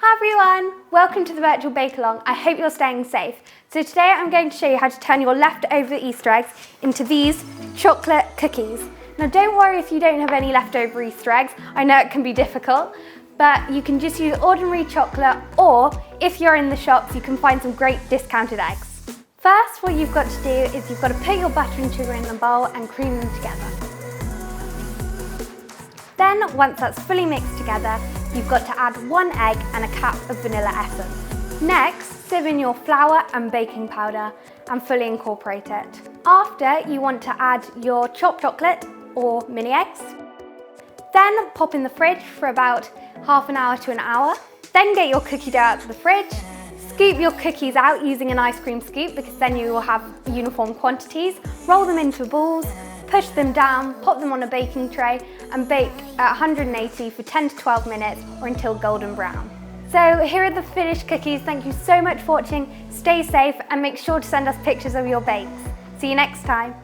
Hi everyone, welcome to the virtual bake-along. I hope you're staying safe. So today I'm going to show you how to turn your leftover Easter eggs into these chocolate cookies. Now don't worry if you don't have any leftover Easter eggs. I know it can be difficult, but you can just use ordinary chocolate, or if you're in the shops you can find some great discounted eggs. First, what you've got to do is you've got to put your butter and sugar in the bowl and cream them together. Then, once that's fully mixed together, you've got to add 1 egg and a cap of vanilla essence. Next, sieve in your flour and baking powder and fully incorporate it. After, you want to add your chopped chocolate or mini eggs. Then pop in the fridge for about half an hour to an hour. Then get your cookie dough out of the fridge. Scoop your cookies out using an ice cream scoop because then you will have uniform quantities. Roll them into balls. Push them down, pop them on a baking tray and bake at 180 for 10 to 12 minutes or until golden brown. So here are the finished cookies. Thank you so much for watching. Stay safe and make sure to send us pictures of your bakes. See you next time.